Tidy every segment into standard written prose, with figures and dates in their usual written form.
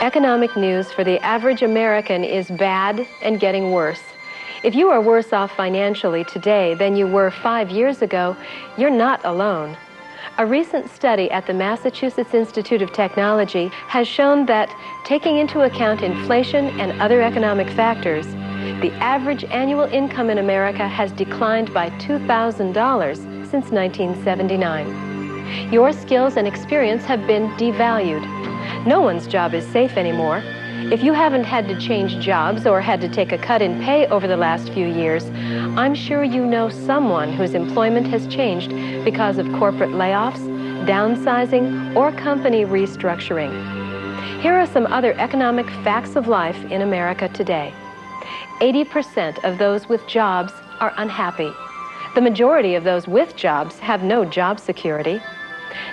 economic news for the average American is bad and getting worse. If you are worse off financially today than you were 5 years ago, you're not alone. A recent study at the Massachusetts Institute of Technology has shown that, taking into account inflation and other economic factors, the average annual income in America has declined by $2,000 since 1979. Your skills and experience have been devalued. No one's job is safe anymore. If you haven't had to change jobs or had to take a cut in pay over the last few years, I'm sure you know someone whose employment has changed because of corporate layoffs, downsizing, or company restructuring. Here are some other economic facts of life in America today. 80% of those with jobs are unhappy. The majority of those with jobs have no job security.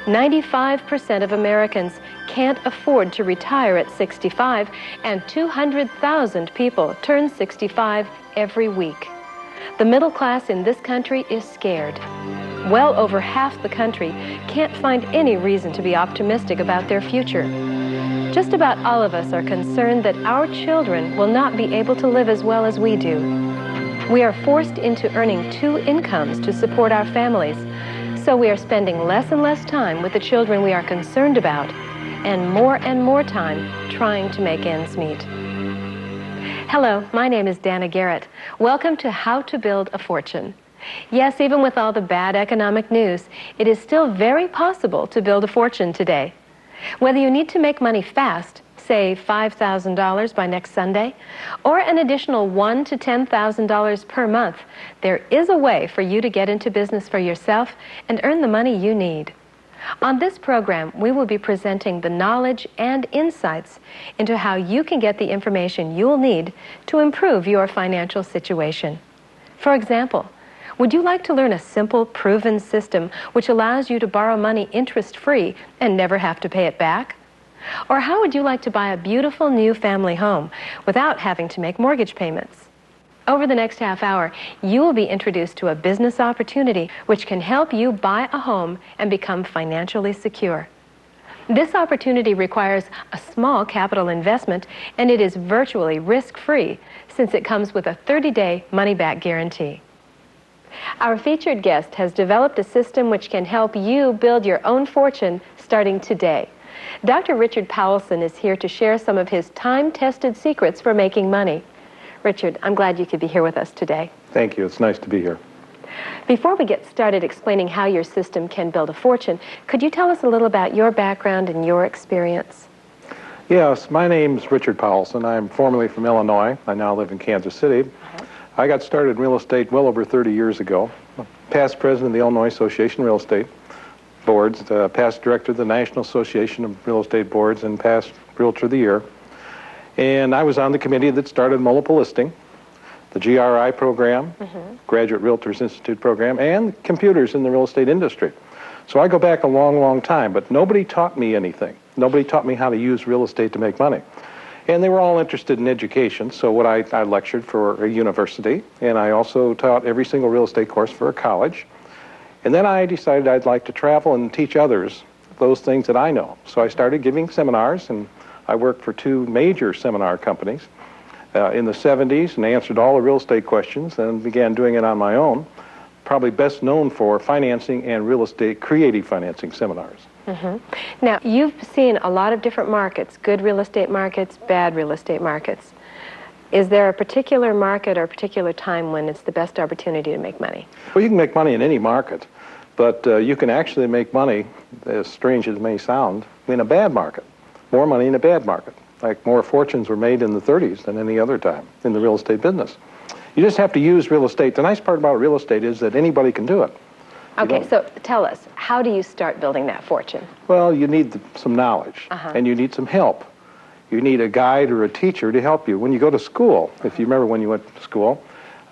95% of Americans can't afford to retire at 65, and 200,000 people turn 65 every week. The middle class in this country is scared. Well over half the country can't find any reason to be optimistic about their future. Just about all of us are concerned that our children will not be able to live as well as we do. We are forced into earning 2 incomes to support our families, so we are spending less and less time with the children we are concerned about, and more time trying to make ends meet. Hello, my name is Dana Garrett. Welcome to How to Build a Fortune. Yes, even with all the bad economic news, it is still very possible to build a fortune today. Whether you need to make money fast, say $5,000 by next Sunday, or an additional $1,000 to $10,000 per month, there is a way for you to get into business for yourself and earn the money you need. On this program, we will be presenting the knowledge and insights into how you can get the information you'll need to improve your financial situation. For example, would you like to learn a simple, proven system which allows you to borrow money interest-free and never have to pay it back? Or how would you like to buy a beautiful new family home without having to make mortgage payments? Over the next half hour, you will be introduced to a business opportunity which can help you buy a home and become financially secure. This opportunity requires a small capital investment, and it is virtually risk-free since it comes with a 30-day money-back guarantee. Our featured guest has developed a system which can help you build your own fortune starting today. Dr. Richard Powelson is here to share some of his time-tested secrets for making money. Richard, I'm glad you could be here with us today. Thank you. It's nice to be here. Before we get started explaining how your system can build a fortune, could you tell us a little about your background and your experience? Yes, my name's Richard Powelson. I'm formerly from Illinois. I now live in Kansas City. I got started in real estate well over 30 years ago. Past president of the Illinois Association of Real Estate Boards, past director of the National Association of Real Estate Boards, and past Realtor of the Year. And I was on the committee that started multiple listing, the GRI program, Graduate Realtors Institute program, and computers in the real estate industry. So I go back a long, long time, but nobody taught me anything. Nobody taught me how to use real estate to make money. And they were all interested in education, so what I lectured for a university, and I also taught every single real estate course for a college. And then I decided I'd like to travel and teach others those things that I know. So I started giving seminars, and I worked for 2 major seminar companies in the 70s and answered all the real estate questions and began doing it on my own, probably best known for financing and real estate creative financing seminars. Now, you've seen a lot of different markets, good real estate markets, bad real estate markets. Is there a particular market or a particular time when it's the best opportunity to make money? Well, you can make money in any market, but you can actually make money, as strange as it may sound, in a bad market. More money in a bad market. Like more fortunes were made in the 30s than any other time in the real estate business. You just have to use real estate. The nice part about real estate is that anybody can do it. Okay, so tell us, how do you start building that fortune? Well, you need some knowledge, and you need some help. You need a guide or a teacher to help you. When you go to school, if you remember when you went to school,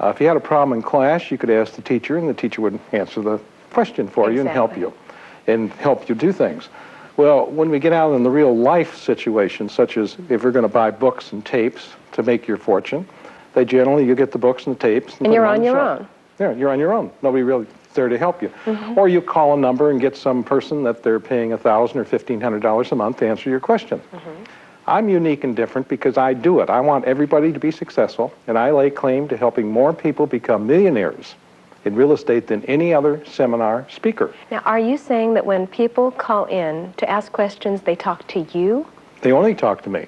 if you had a problem in class, you could ask the teacher, and the teacher would answer the question for you and help you do things. Well, when we get out in the real life situation, such as if you're going to buy books and tapes to make your fortune, you get the books and the tapes. And you're on your own. Yeah, you're on your own. Nobody really there to help you. Or you call a number and get some person that they're paying $1,000 or $1,500 a month to answer your question. I'm unique and different because I do it. I want everybody to be successful, and I lay claim to helping more people become millionaires in real estate than any other seminar speaker. Now, are you saying that when people call in to ask questions, they talk to you? They only talk to me.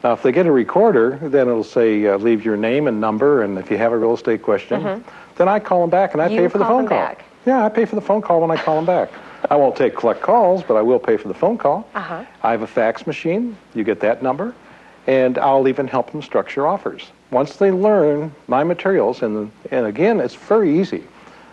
Now, if they get a recorder, then it'll say, leave your name and number, and if you have a real estate question, then I call them back, and I pay for the phone call. Back. Yeah, I pay for the phone call when I call them back. I won't collect calls, but I will pay for the phone call. I have a fax machine. You get that number, and I'll even help them structure offers. Once they learn my materials, and again, it's very easy,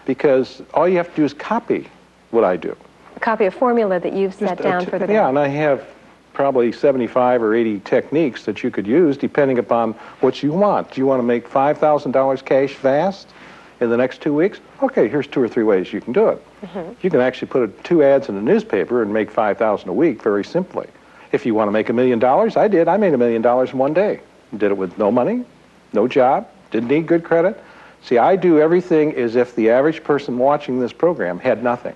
because all you have to do is copy what I do. Copy a formula that you've set down for the day. Yeah, and I have probably 75 or 80 techniques that you could use depending upon what you want. Do you want to make $5,000 cash fast in the next 2 weeks? Okay, here's 2 or 3 ways you can do it. You can actually put 2 ads in the newspaper and make $5,000 a week very simply. If you want to make $1 million, I did. I made $1 million in 1 day. Did it with no money, no job, didn't need good credit. See, I do everything as if the average person watching this program had nothing.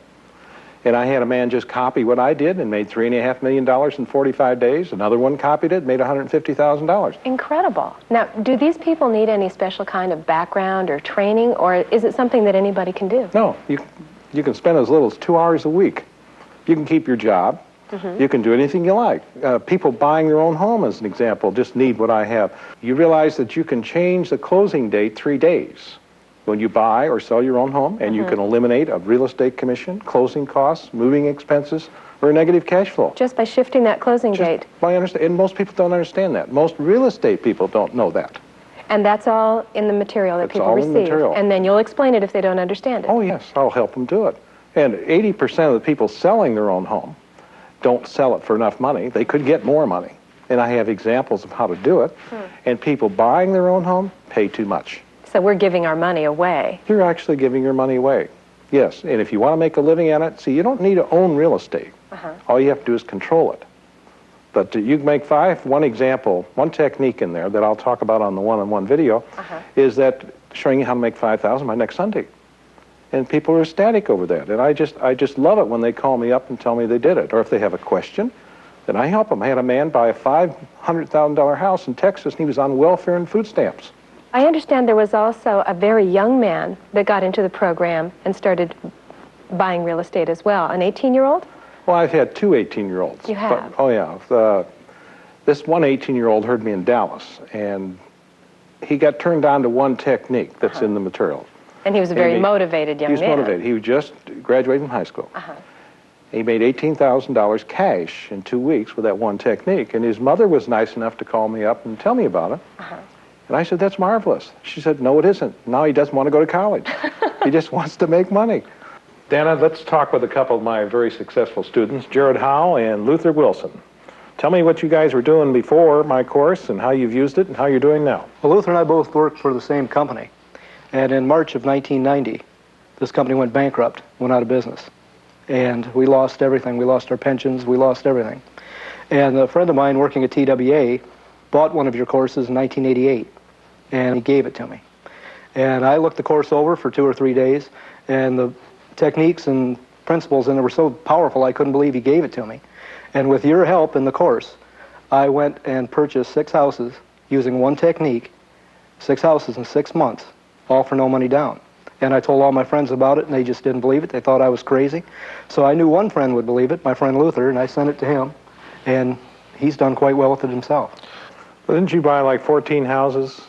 And I had a man just copy what I did and made $3.5 million in 45 days. Another one copied it, made $150,000. Incredible. Now, do these people need any special kind of background or training, or is it something that anybody can do? No, you can spend as little as 2 hours a week. You can keep your job. You can do anything you like. People buying their own home, as an example, just need what I have. You realize that you can change the closing date 3 days when you buy or sell your own home, and you can eliminate a real estate commission, closing costs, moving expenses, or a negative cash flow. Just by shifting that closing date. And most people don't understand that. Most real estate people don't know that. And that's all in the material that people receive. In the material. And then you'll explain it if they don't understand it. Oh, yes, I'll help them do it. And 80% of the people selling their own home don't sell it for enough money. They could get more money. And I have examples of how to do it. And people buying their own home pay too much. So we're giving our money away. You're actually giving your money away. Yes, and if you want to make a living at it, see, you don't need to own real estate. All you have to do is control it. But you can make one example, one technique in there that I'll talk about on the one-on-one video, is that showing you how to make $5,000 by next Sunday. And people are ecstatic over that. And I just love it when they call me up and tell me they did it. Or if they have a question, then I help them. I had a man buy a $500,000 house in Texas, and he was on welfare and food stamps. I understand there was also a very young man that got into the program and started buying real estate as well. An 18-year-old? Well, I've had 2 18-year-olds. You have? Oh, yeah. This one 18-year-old heard me in Dallas, and he got turned on to one technique that's in the material. And he was a very motivated young man. He was motivated. He just graduated from high school. He made $18,000 cash in 2 weeks with that one technique, and his mother was nice enough to call me up and tell me about it. And I said, that's marvelous. She said, no, it isn't. Now he doesn't want to go to college. He just wants to make money. Dana, let's talk with a couple of my very successful students, Jared Howe and Luther Wilson. Tell me what you guys were doing before my course and how you've used it and how you're doing now. Well, Luther and I both worked for the same company. And in March of 1990, this company went bankrupt, went out of business. And we lost everything. We lost our pensions. We lost everything. And a friend of mine working at TWA bought one of your courses in 1988. And he gave it to me. And I looked the course over for 2 or 3 days, and the techniques and principles in it were so powerful I couldn't believe he gave it to me. And with your help in the course, I went and purchased 6 houses using one technique, 6 houses in 6 months, all for no money down. And I told all my friends about it, and they just didn't believe it. They thought I was crazy. So I knew one friend would believe it, my friend Luther, and I sent it to him, and he's done quite well with it himself. Well, didn't you buy like 14 houses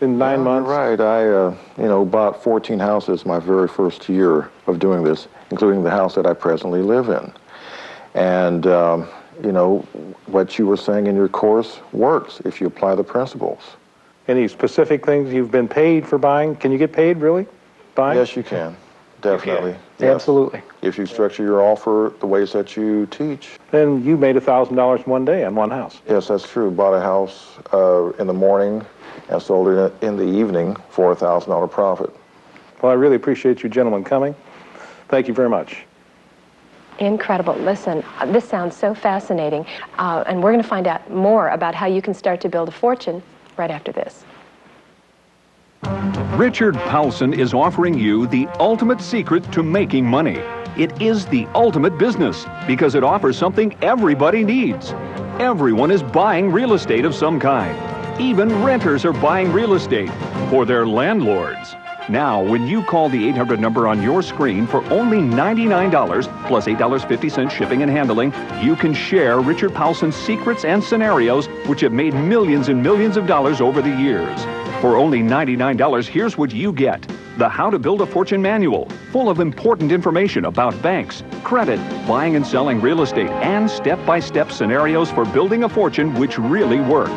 in 9 months? You're right. I bought 14 houses my very first year of doing this, including the house that I presently live in. And, what you were saying in your course works if you apply the principles. Any specific things you've been paid for buying? Can you get paid, really, buying? Yes, you can. Definitely. Yes. Absolutely. If you structure your offer the ways that you teach. Then you made $1,000 in 1 day on one house. Yes, that's true. Bought a house in the morning and sold it in the evening for $1,000 profit. Well, I really appreciate you gentlemen coming. Thank you very much. Incredible. Listen, this sounds so fascinating. And we're going to find out more about how you can start to build a fortune right after this. Richard Powelson is offering you the ultimate secret to making money. It is the ultimate business because it offers something everybody needs. Everyone is buying real estate of some kind. Even renters are buying real estate for their landlords. Now, when you call the 800 number on your screen for only $99 plus $8.50 shipping and handling, you can share Richard Powelson's secrets and scenarios which have made millions and millions of dollars over the years. For only $99, here's what you get. The How to Build a Fortune Manual, full of important information about banks, credit, buying and selling real estate, and step-by-step scenarios for building a fortune which really work.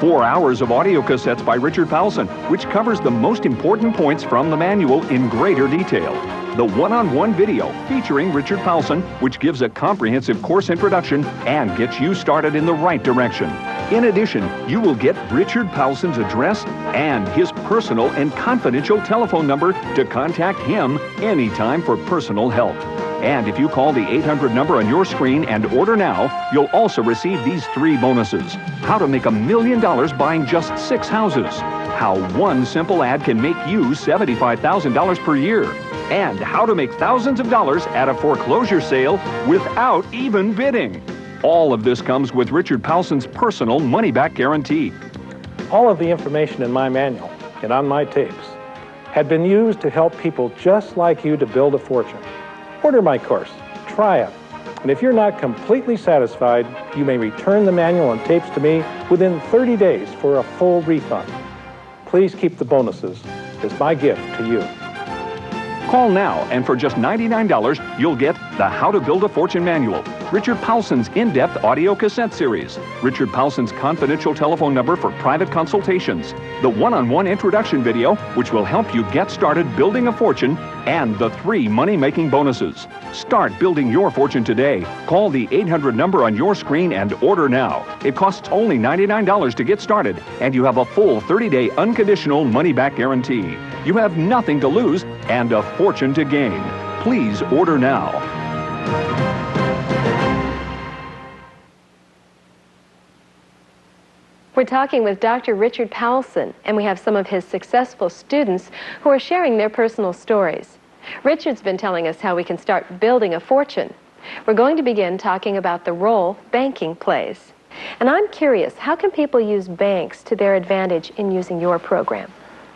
4 hours of audio cassettes by Richard Powelson, which covers the most important points from the manual in greater detail. The one-on-one video featuring Richard Powelson, which gives a comprehensive course introduction and gets you started in the right direction. In addition, you will get Richard Powelson's address and his personal and confidential telephone number to contact him anytime for personal help. And if you call the 800 number on your screen and order now, you'll also receive these 3 bonuses. How to make $1 million buying just 6 houses. How one simple ad can make you $75,000 per year. And how to make thousands of dollars at a foreclosure sale without even bidding. All of this comes with Richard Powelson's personal money-back guarantee. All of the information in my manual and on my tapes had been used to help people just like you to build a fortune. Order my course, try it, and if you're not completely satisfied, you may return the manual and tapes to me within 30 days for a full refund. Please keep the bonuses as my gift to you. Call now, and for just $99, you'll get the How to Build a Fortune Manual, Richard Powelson's in-depth audio cassette series, Richard Powelson's confidential telephone number for private consultations, the one-on-one introduction video, which will help you get started building a fortune, and the 3 money-making bonuses. Start building your fortune today. Call the 800 number on your screen and order now. It costs only $99 to get started, and you have a full 30-day unconditional money-back guarantee. You have nothing to lose and a fortune to gain. Please order now. We're talking with Dr. Richard Powelson, and we have some of his successful students who are sharing their personal stories. Richard's been telling us how we can start building a fortune. We're going to begin talking about the role banking plays. And I'm curious, how can people use banks to their advantage in using your program?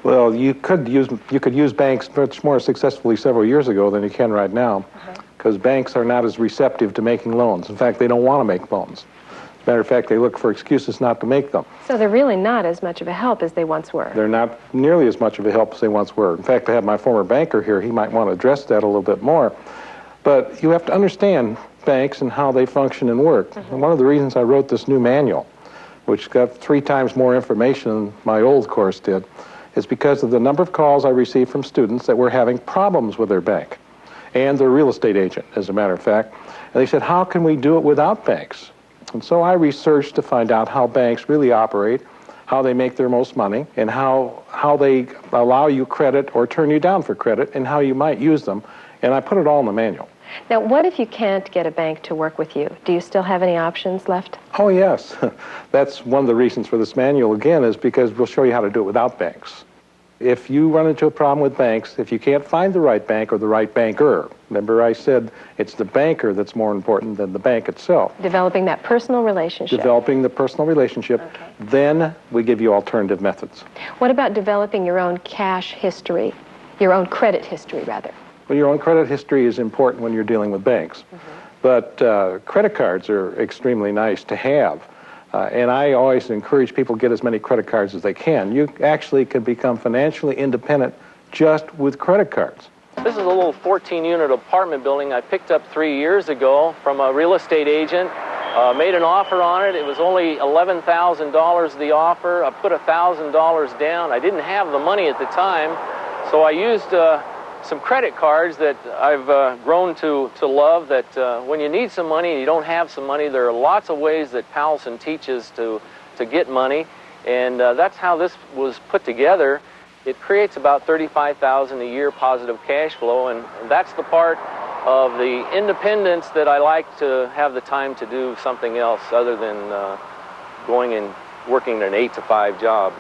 Well, you could use banks much more successfully several years ago than you can right now, because banks are not as receptive to making loans. In fact, they don't want to make loans. As a matter of fact, they look for excuses not to make them. So they're really not as much of a help as they once were. They're not nearly as much of a help as they once were. In fact, I have my former banker here. He might want to address that a little bit more. But you have to understand banks and how they function and work. And one of the reasons I wrote this new manual, which got 3 times more information than my old course did, is because of the number of calls I received from students that were having problems with their bank and their real estate agent, as a matter of fact. And they said, how can we do it without banks? And so I researched to find out how banks really operate, how they make their most money, and how they allow you credit or turn you down for credit, and how you might use them. And I put it all in the manual. Now, what if you can't get a bank to work with you? Do you still have any options left? Oh, yes. That's one of the reasons for this manual, again, is because we'll show you how to do it without banks. If you run into a problem with banks, if you can't find the right bank or the right banker, remember I said it's the banker that's more important than the bank itself. Developing that personal relationship. Developing the personal relationship. Okay. Then we give you alternative methods. What about developing your own cash history, your own credit history, rather? Well, your own credit history is important when you're dealing with banks. But credit cards are extremely nice to have. And I always encourage people to get as many credit cards as they can. You actually can become financially independent just with credit cards. This is a little 14-unit apartment building I picked up 3 years ago from a real estate agent. Made an offer on it. It was only $11,000 the offer. I put $1,000 down. I didn't have the money at the time, so I used some credit cards that I've grown to love, that when you need some money and you don't have some money, there are lots of ways that Powelson teaches to get money, and that's how this was put together. It creates about $35,000 a year positive cash flow, and that's the part of the independence that I like to have the time to do something else other than going and working an 8-to-5 job.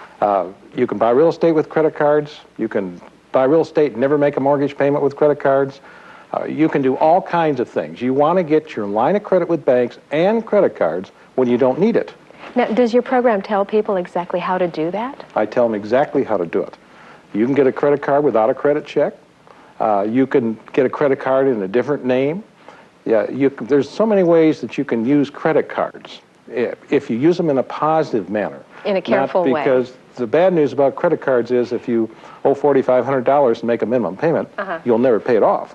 You can buy real estate with credit cards. You can buy real estate and never make a mortgage payment with credit cards. You can do all kinds of things. You want to get your line of credit with banks and credit cards when you don't need it. Now, does your program tell people exactly how to do that? I tell them exactly how to do it. You can get a credit card without a credit check. You can get a credit card in a different name. Yeah, there's so many ways that you can use credit cards if you use them in a positive manner. In a careful way. Because the bad news about credit cards is if you owe $4,500 and make a minimum payment, you'll never pay it off.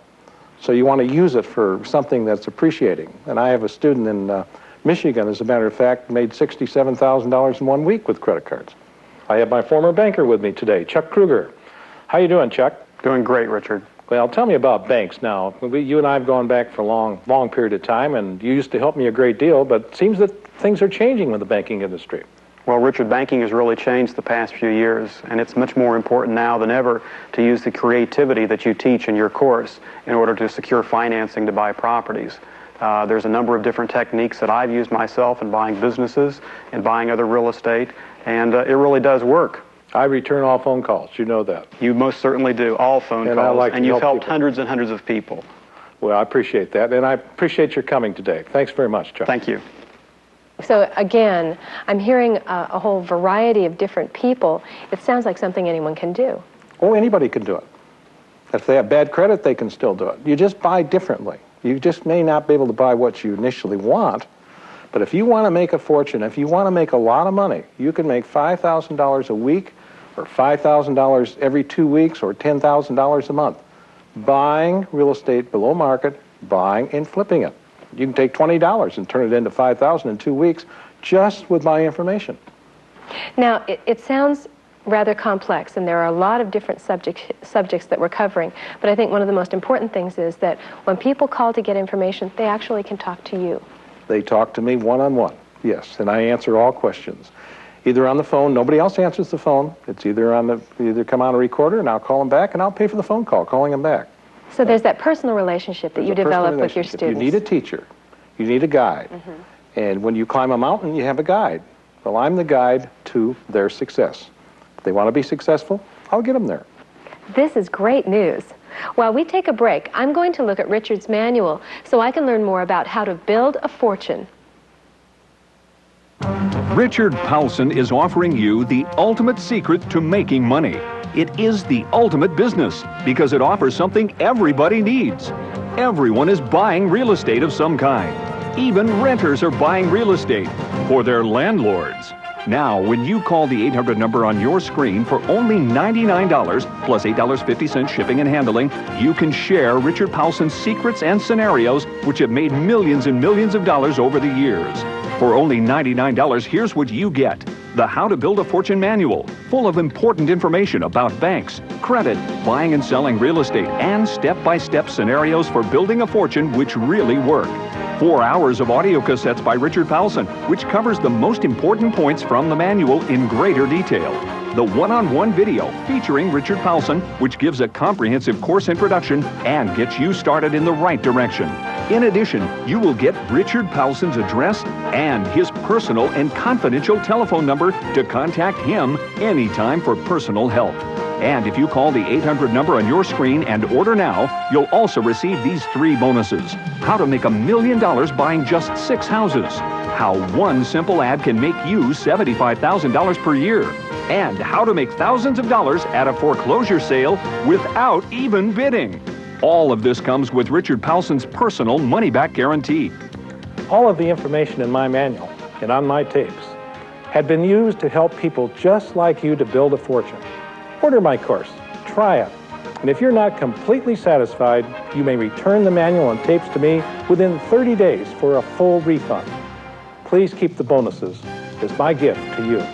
So you want to use it for something that's appreciating. And I have a student in Michigan, as a matter of fact, made $67,000 in 1 week with credit cards. I have my former banker with me today, Chuck Kruger. How you doing, Chuck? Doing great, Richard. Well, tell me about banks now. You and I have gone back for a long period of time, and you used to help me a great deal, but it seems that things are changing with the banking industry. Well, Richard, banking has really changed the past few years, and it's much more important now than ever to use the creativity that you teach in your course in order to secure financing to buy properties. There's a number of different techniques that I've used myself in buying businesses and buying other real estate, and it really does work. I return all phone calls. You know that. You most certainly do, all phone calls, and you've helped hundreds and hundreds of people. Well, I appreciate that, and I appreciate your coming today. Thanks very much, Chuck. Thank you. So again, I'm hearing a whole variety of different people. It sounds like something anyone can do. Oh, anybody can do it. If they have bad credit, they can still do it. You just buy differently. You just may not be able to buy what you initially want, but if you want to make a fortune, if you want to make a lot of money, you can make $5,000 a week or $5,000 every 2 weeks or $10,000 a month buying real estate below market, buying and flipping it. You can take $20 and turn it into $5,000 in 2 weeks just with my information. Now, it sounds rather complex, and there are a lot of different subjects that we're covering, but I think one of the most important things is that when people call to get information, they actually can talk to you. They talk to me one-on-one, yes, and I answer all questions. Either on the phone, nobody else answers the phone. It's either come on a recorder, and I'll call them back, and I'll pay for the phone call, calling them back. So there's that personal relationship that you develop with your students. You need a teacher. You need a guide. And when you climb a mountain, you have a guide. Well, I'm the guide to their success. If they want to be successful, I'll get them there. This is great news. While we take a break, I'm going to look at Richard's manual so I can learn more about how to build a fortune. Richard Powelson is offering you the ultimate secret to making money. It is the ultimate business because it offers something everybody needs. Everyone is buying real estate of some kind. Even renters are buying real estate for their landlords. Now, when you call the 800 number on your screen for only $99 plus $8.50 shipping and handling, you can share Richard Powelson's secrets and scenarios which have made millions and millions of dollars over the years. For only $99, here's what you get. The How to Build a Fortune Manual, full of important information about banks, credit, buying and selling real estate, and step-by-step scenarios for building a fortune which really work. 4 hours of audio cassettes by Richard Powelson, which covers the most important points from the manual in greater detail. The one-on-one video featuring Richard Powelson, which gives a comprehensive course introduction and gets you started in the right direction. In addition, you will get Richard Powelson's address and his personal and confidential telephone number to contact him anytime for personal help. And if you call the 800 number on your screen and order now, you'll also receive these 3 bonuses. How to make $1 million buying just 6 houses. How one simple ad can make you $75,000 per year. And how to make thousands of dollars at a foreclosure sale without even bidding. All of this comes with Richard Powelson's personal money-back guarantee. All of the information in my manual and on my tapes had been used to help people just like you to build a fortune. Order my course. Try it. And if you're not completely satisfied, you may return the manual and tapes to me within 30 days for a full refund. Please keep the bonuses. It's my gift to you.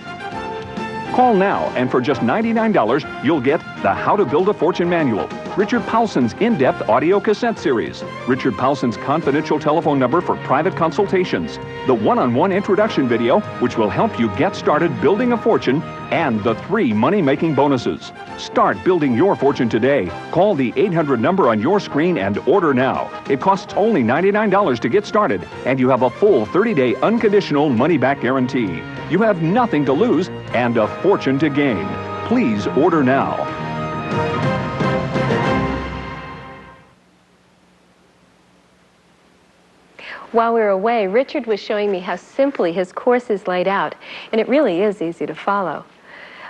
Call now, and for just $99, you'll get the How to Build a Fortune Manual, Richard Powelson's in-depth audio cassette series, Richard Powelson's confidential telephone number for private consultations, the one-on-one introduction video, which will help you get started building a fortune, and the 3 money-making bonuses. Start building your fortune today. Call the 800 number on your screen and order now. It costs only $99 to get started, and you have a full 30-day unconditional money-back guarantee. You have nothing to lose and a fortune to gain. Please order now. While we were away, Richard was showing me how simply his course is laid out, and it really is easy to follow.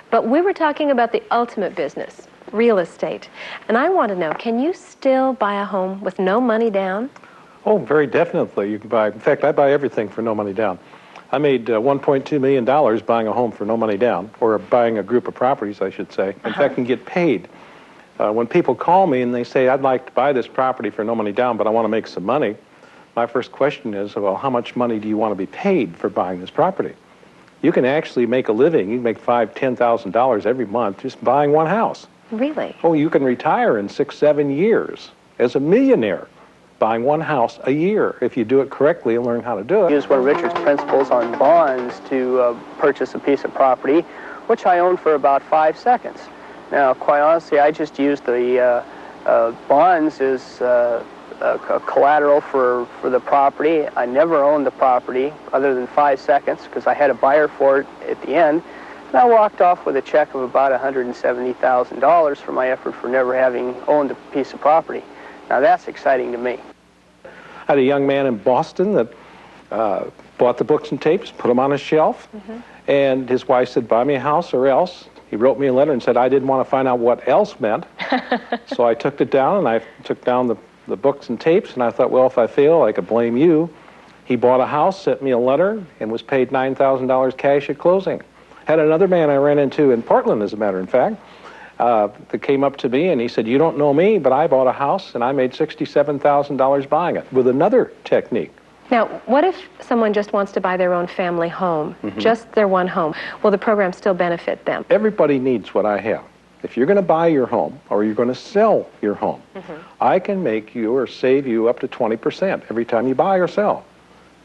But we were talking about the ultimate business, real estate. And I want to know, can you still buy a home with no money down? Oh, very definitely. You can buy, in fact, I buy everything for no money down. I made $1.2 million buying a home for no money down, or buying a group of properties, I should say. In fact, and get paid. When people call me and they say, I'd like to buy this property for no money down, but I want to make some money, my first question is, well, how much money do you want to be paid for buying this property? You can actually make a living. You can make $5,000, $10,000 every month just buying one house. Really? Oh, you can retire in 6, 7 years as a millionaire buying one house a year if you do it correctly and learn how to do it. Use one of Richard's principles on bonds to purchase a piece of property, which I owned for about 5 seconds. Now, quite honestly, I just used the bonds as a collateral for the property. I never owned the property other than 5 seconds because I had a buyer for it at the end. And I walked off with a check of about $170,000 for my effort for never having owned a piece of property. Now that's exciting to me. I had a young man in Boston that bought the books and tapes, put them on a shelf, and his wife said, buy me a house or else. He wrote me a letter and said I didn't want to find out what else meant. So I took it down, and I took down the books and tapes, and I thought, well, if I fail, I could blame you. He bought a house, sent me a letter, and was paid $9,000 cash at closing. Had another man I ran into in Portland, as a matter of fact, that came up to me, and he said, you don't know me, but I bought a house, and I made $67,000 buying it with another technique. Now, what if someone just wants to buy their own family home, just their one home? Will the program still benefit them? Everybody needs what I have. If you're going to buy your home or you're going to sell your home, I can make you or save you up to 20% every time you buy or sell,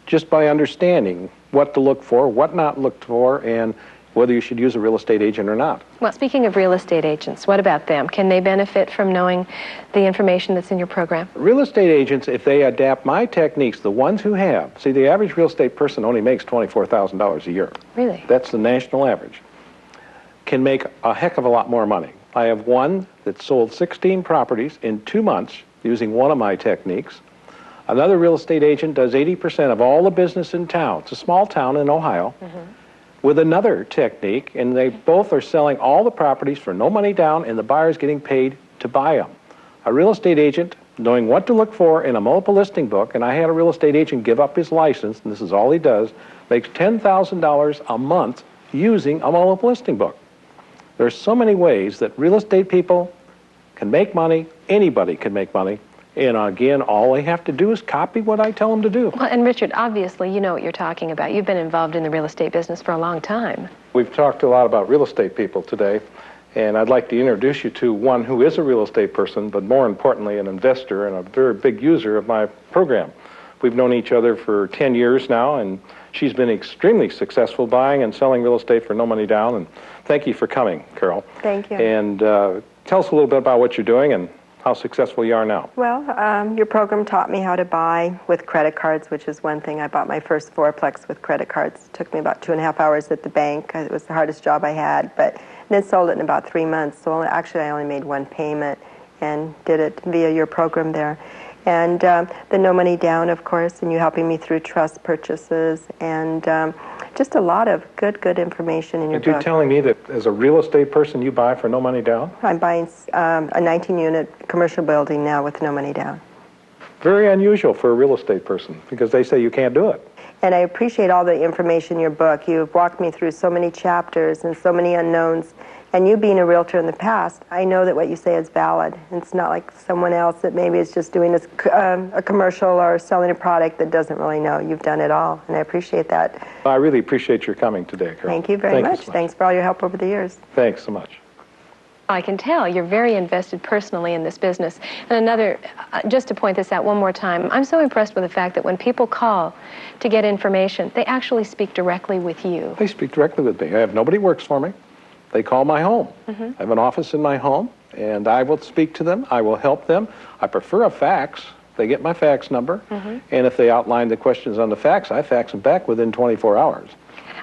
just by understanding what to look for, what not to look for, and whether you should use a real estate agent or not. Well, speaking of real estate agents, what about them? Can they benefit from knowing the information that's in your program? Real estate agents, if they adapt my techniques, the ones who have, see, the average real estate person only makes $24,000 a year. Really? That's the national average. Can make a heck of a lot more money. I have one that sold 16 properties in 2 months using one of my techniques. Another real estate agent does 80% of all the business in town. It's a small town in Ohio. With another technique, and they both are selling all the properties for no money down, and the buyer's getting paid to buy them. A real estate agent, knowing what to look for in a multiple listing book, and I had a real estate agent give up his license, and this is all he does, makes $10,000 a month using a multiple listing book. There's so many ways that real estate people can make money, anybody can make money, and again, all they have to do is copy what I tell them to do. Well, and Richard, obviously, you know what you're talking about. You've been involved in the real estate business for a long time. We've talked a lot about real estate people today, and I'd like to introduce you to one who is a real estate person, but more importantly, an investor and a very big user of my program. We've known each other for 10 years now, and she's been extremely successful buying and selling real estate for no money down, and thank you for coming, Carol. Thank you. And tell us a little bit about what you're doing and how successful you are now. Well, your program taught me how to buy with credit cards, which is one thing. I bought my first fourplex with credit cards. It took me about 2.5 hours at the bank. It was the hardest job I had, but then sold it in about 3 months. So actually, I only made one payment and did it via your program there. And the no money down, of course, and you helping me through trust purchases, and just a lot of good information in your book. Are you telling me that as a real estate person you buy for no money down? I'm buying a 19-unit commercial building now with no money down. Very unusual for a real estate person, because they say you can't do it. And I appreciate all the information in your book. You've walked me through so many chapters and so many unknowns. And you being a realtor in the past, I know that what you say is valid. It's not like someone else that maybe is just doing a commercial or selling a product that doesn't really know. You've done it all, and I appreciate that. I really appreciate your coming today, Carol. Thank you very much. Thanks for all your help over the years. Thanks so much. I can tell you're very invested personally in this business. And another, just to point this out one more time, I'm so impressed with the fact that when people call to get information, they actually speak directly with you. They speak directly with me. I have nobody works for me. They call my home. I have an office in my home, and I will speak to them. I will help them. I prefer a fax. They get my fax number, and if they outline the questions on the fax, I fax them back within 24 hours.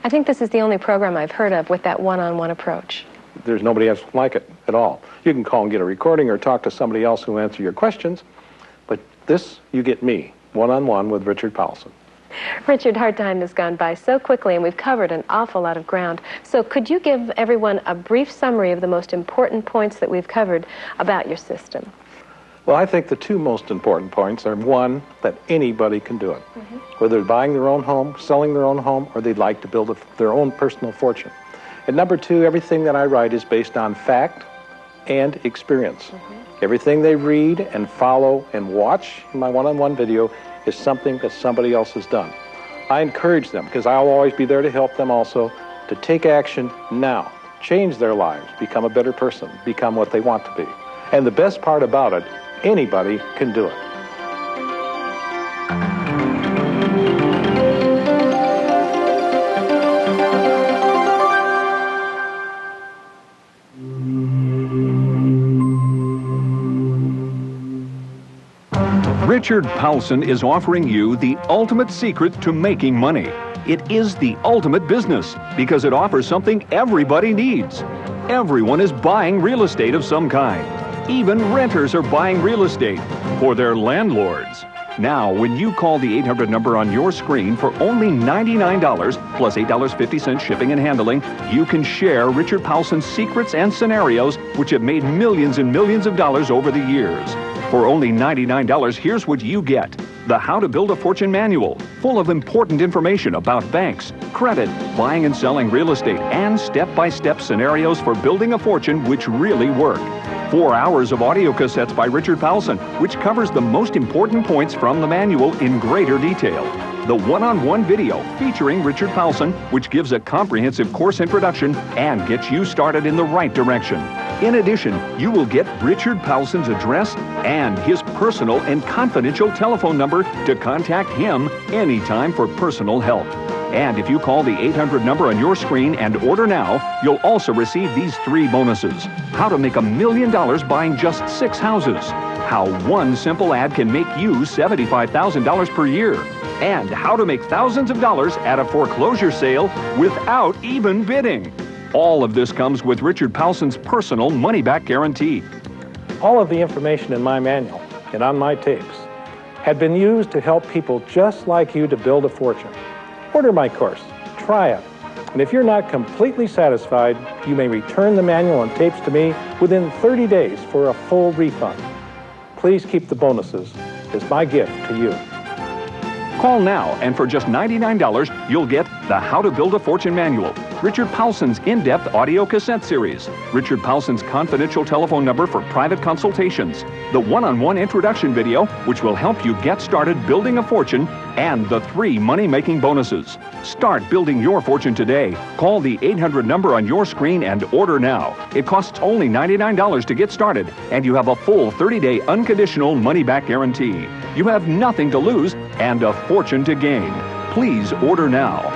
I think this is the only program I've heard of with that one-on-one approach. There's nobody else like it at all. You can call and get a recording or talk to somebody else who will answer your questions, but this, you get me one-on-one with Richard Powelson. Richard, our time has gone by so quickly, and we've covered an awful lot of ground. So could you give everyone a brief summary of the most important points that we've covered about your system? Well, I think the two most important points are, one, that anybody can do it. Whether they're buying their own home, selling their own home, or they'd like to build their own personal fortune. And number two, everything that I write is based on fact and experience. Everything they read and follow and watch in my one-on-one video is something that somebody else has done. I encourage them, because I'll always be there to help them also, to take action now, change their lives, become a better person, become what they want to be. And the best part about it, anybody can do it. Richard Powelson is offering you the ultimate secret to making money. It is the ultimate business because it offers something everybody needs. Everyone is buying real estate of some kind. Even renters are buying real estate for their landlords. Now, when you call the 800 number on your screen for only $99 plus $8.50 shipping and handling, you can share Richard Powelson's secrets and scenarios which have made millions and millions of dollars over the years. For only $99, here's what you get. The How to Build a Fortune Manual, full of important information about banks, credit, buying and selling real estate, and step-by-step scenarios for building a fortune which really work. 4 hours of audio cassettes by Richard Powelson, which covers the most important points from the manual in greater detail. The one-on-one video featuring Richard Powelson, which gives a comprehensive course introduction and gets you started in the right direction. In addition, you will get Richard Powelson's address and his personal and confidential telephone number to contact him anytime for personal help. And if you call the 800 number on your screen and order now, you'll also receive these 3 bonuses. How to make $1 million buying just 6 houses. How one simple ad can make you $75,000 per year. And how to make thousands of dollars at a foreclosure sale without even bidding. All of this comes with Richard Powelson's personal money-back guarantee. All of the information in my manual and on my tapes had been used to help people just like you to build a fortune. Order my course, try it, and if you're not completely satisfied, you may return the manual and tapes to me within 30 days for a full refund. Please keep the bonuses as my gift to you. Call now, and for just $99, you'll get the How to Build a Fortune Manual, Richard Powelson's in-depth audio cassette series, Richard Powelson's confidential telephone number for private consultations, the one-on-one introduction video, which will help you get started building a fortune, and the 3 money-making bonuses. Start building your fortune today. Call the 800 number on your screen and order now. It costs only $99 to get started, and you have a full 30-day unconditional money-back guarantee. You have nothing to lose and a fortune to gain. Please order now.